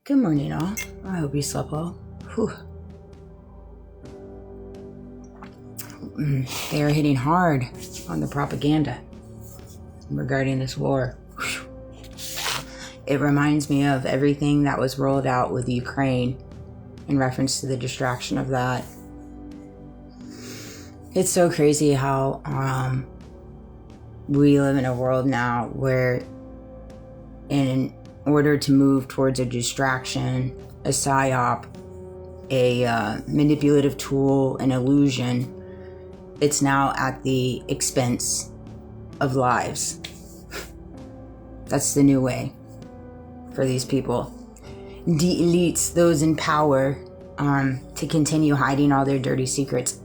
Good morning, all. I hope you slept well. Whew. They are hitting hard on the propaganda regarding this war. Whew. It reminds me of everything that was rolled out with Ukraine in reference to the distraction of that. It's so crazy how we live in a world now where in order to move towards a distraction, a psyop, a manipulative tool, an illusion, it's now at the expense of lives. That's the new way for these people. The elites, those in power, to continue hiding all their dirty secrets.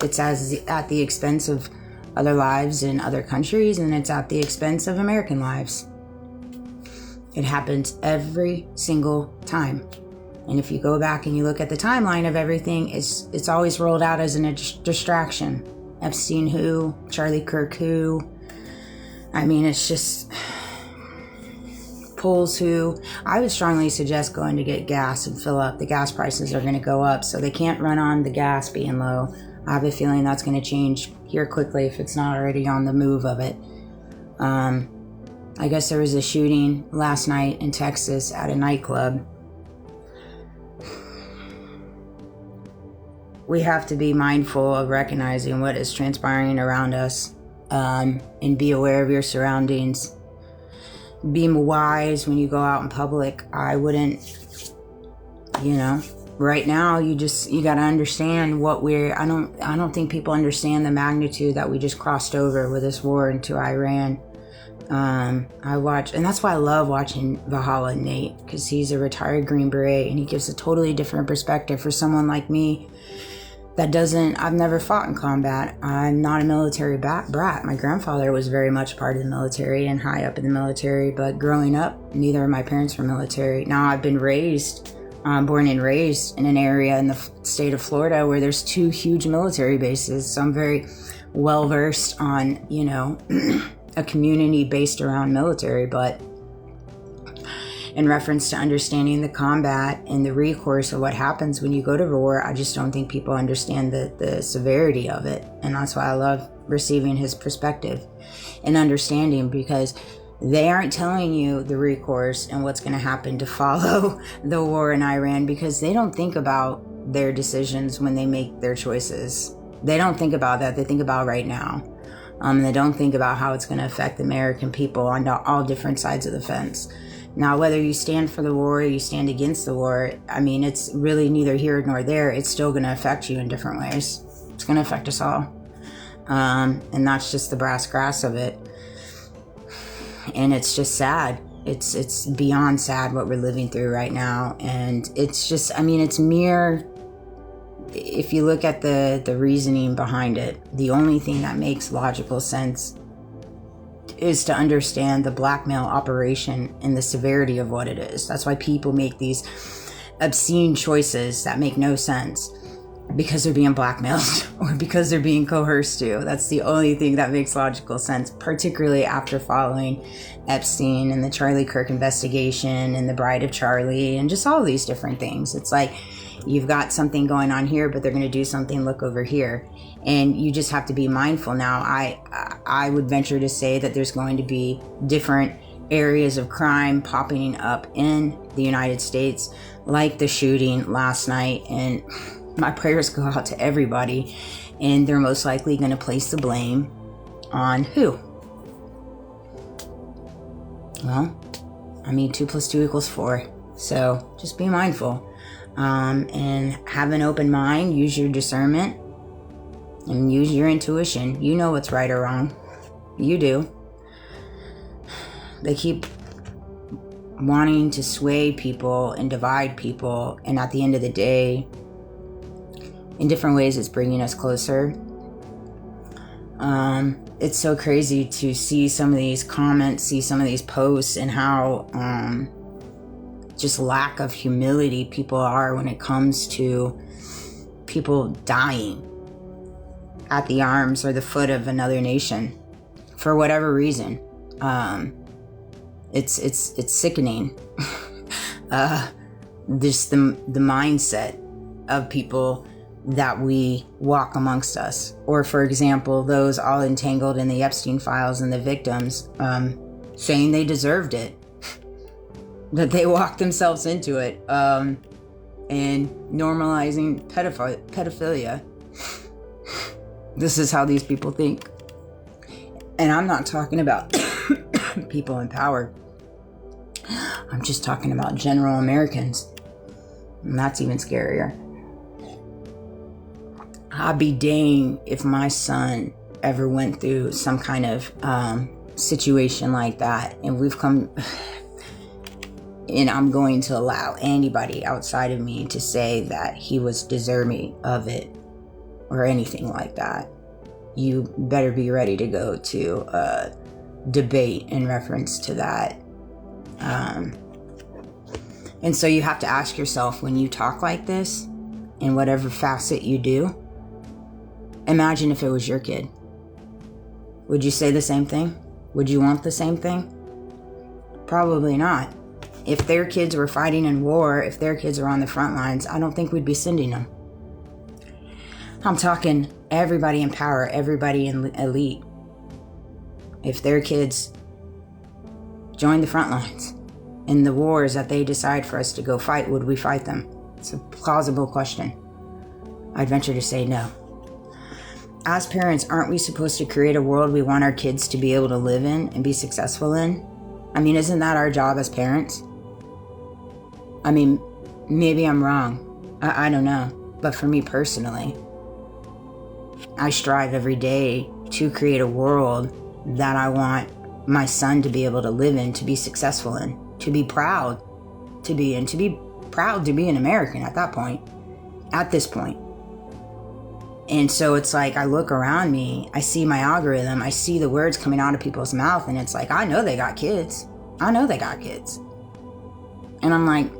It's at the expense of other lives in other countries, and it's at the expense of American lives. It happens every single time. And if you go back and you look at the timeline of everything, it's always rolled out as a distraction. Epstein who? Charlie Kirk who? I mean, it's just polls who? I would strongly suggest going to get gas and fill up. The gas prices are going to go up, so they can't run on the gas being low. I have a feeling that's going to change here quickly if it's not already on the move of it. I guess there was a shooting last night in Texas at a nightclub. We have to be mindful of recognizing what is transpiring around us, and be aware of your surroundings. Be wise when you go out in public. I wouldn't, right now you got to understand what I don't think people understand the magnitude that we just crossed over with this war into Iran. I watch, and that's why I love watching Valhalla Nate, because he's a retired Green Beret and he gives a totally different perspective for someone like me I've never fought in combat. I'm not a military brat. My grandfather was very much part of the military and high up in the military, but growing up, neither of my parents were military. Now I've been born and raised in an area in the state of Florida where there's 2 huge military bases, so I'm very well versed on, a community based around military. But in reference to understanding the combat and the recourse of what happens when you go to war, I just don't think people understand the severity of it. And that's why I love receiving his perspective and understanding, because they aren't telling you the recourse and what's going to happen to follow the war in Iran, because they don't think about their decisions when they make their choices. They don't think about that. They think about right now. They don't think about how it's going to affect the American people on all different sides of the fence. Now, whether you stand for the war or you stand against the war, I mean, it's really neither here nor there. It's still going to affect you in different ways. It's going to affect us all. And that's just the brass grass of it. And it's just sad. It's beyond sad what we're living through right now. And it's just, it's mere, if you look at the reasoning behind it, the only thing that makes logical sense is to understand the blackmail operation and the severity of what it is. That's why people make these obscene choices that make no sense, because they're being blackmailed or because they're being coerced to. That's the only thing that makes logical sense, particularly after following Epstein and the Charlie Kirk investigation and the Bride of Charlie and just all these different things. It's like you've got something going on here, but they're going to do something, look over here. And you just have to be mindful. Now, I would venture to say that there's going to be different areas of crime popping up in the United States, like the shooting last night. And my prayers go out to everybody. And they're most likely going to place the blame on who? Well, 2 + 2 = 4. So just be mindful. And have an open mind, use your discernment, and use your intuition. You know what's right or wrong. You do. They keep wanting to sway people and divide people, and at the end of the day, in different ways, it's bringing us closer. It's so crazy to see some of these comments, see some of these posts, and how just lack of humility people are when it comes to people dying at the arms or the foot of another nation for whatever reason. It's sickening. just the mindset of people that we walk amongst us. Or for example, those all entangled in the Epstein files and the victims saying they deserved it, that they walked themselves into it, and normalizing pedophilia. This is how these people think. And I'm not talking about people in power. I'm just talking about general Americans. And that's even scarier. I'd be dang if my son ever went through some kind of situation like that. And we've come... And I'm going to allow anybody outside of me to say that he was deserving of it or anything like that. You better be ready to go to a debate in reference to that. And so you have to ask yourself, when you talk like this, in whatever facet you do, imagine if it was your kid. Would you say the same thing? Would you want the same thing? Probably not. If their kids were fighting in war, if their kids were on the front lines, I don't think we'd be sending them. I'm talking everybody in power, everybody in elite. If their kids joined the front lines in the wars that they decide for us to go fight, would we fight them? It's a plausible question. I'd venture to say no. As parents, aren't we supposed to create a world we want our kids to be able to live in and be successful in? I mean, isn't that our job as parents? I mean, maybe I'm wrong. I don't know. But for me personally, I strive every day to create a world that I want my son to be able to live in, to be successful in, to be proud to be in, to be proud to be an American at that point, at this point. And so it's like, I look around me, I see my algorithm, I see the words coming out of people's mouth, and it's like, I know they got kids. I know they got kids. And I'm like,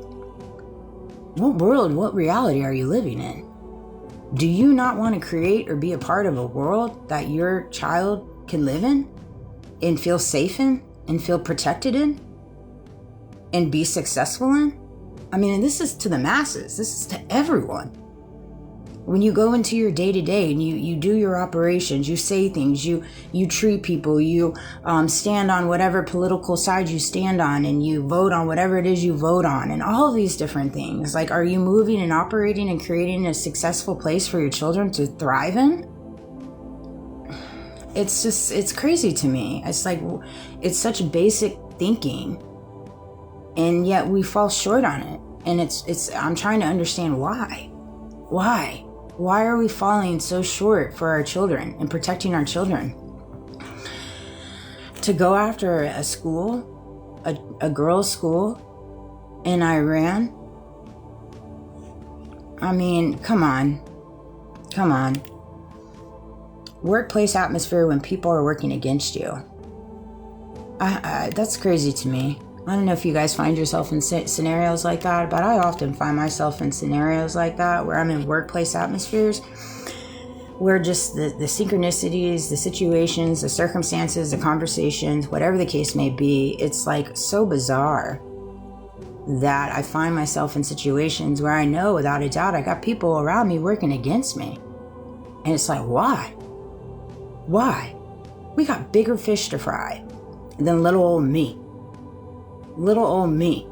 what world, what reality are you living in? Do you not want to create or be a part of a world that your child can live in and feel safe in and feel protected in and be successful in? I mean, this is to the masses. This is to everyone. When you go into your day-to-day and you do your operations, you say things, you treat people, you stand on whatever political side you stand on, and you vote on whatever it is you vote on, and all of these different things. Like, are you moving and operating and creating a successful place for your children to thrive in? It's crazy to me. It's like, it's such basic thinking, and yet we fall short on it. And I'm trying to understand why. Why are we falling so short for our children and protecting our children? To go after a school, a girls' school in Iran? I mean, come on. Workplace atmosphere when people are working against you. That's crazy to me. I don't know if you guys find yourself in scenarios like that, but I often find myself in scenarios like that where I'm in workplace atmospheres where just the synchronicities, the situations, the circumstances, the conversations, whatever the case may be, it's like so bizarre that I find myself in situations where I know without a doubt I got people around me working against me. And it's like, why? Why? We got bigger fish to fry than little old me. Little old me.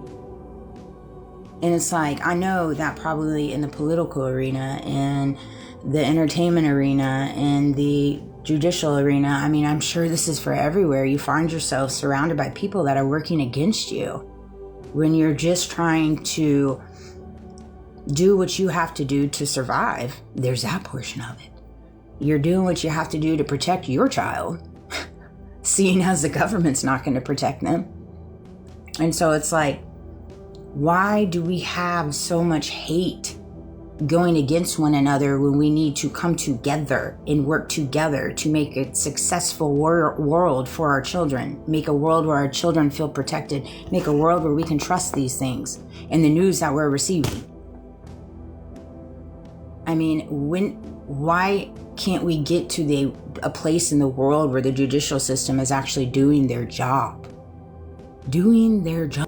And it's like, I know that probably in the political arena and the entertainment arena and the judicial arena, I mean, I'm sure this is for everywhere. You find yourself surrounded by people that are working against you when you're just trying to do what you have to do to survive. There's that portion of it. You're doing what you have to do to protect your child, seeing as the government's not going to protect them. And so it's like, why do we have so much hate going against one another when we need to come together and work together to make a successful world for our children, make a world where our children feel protected, make a world where we can trust these things and the news that we're receiving? I mean, why can't we get to a place in the world where the judicial system is actually doing their job? Doing their job.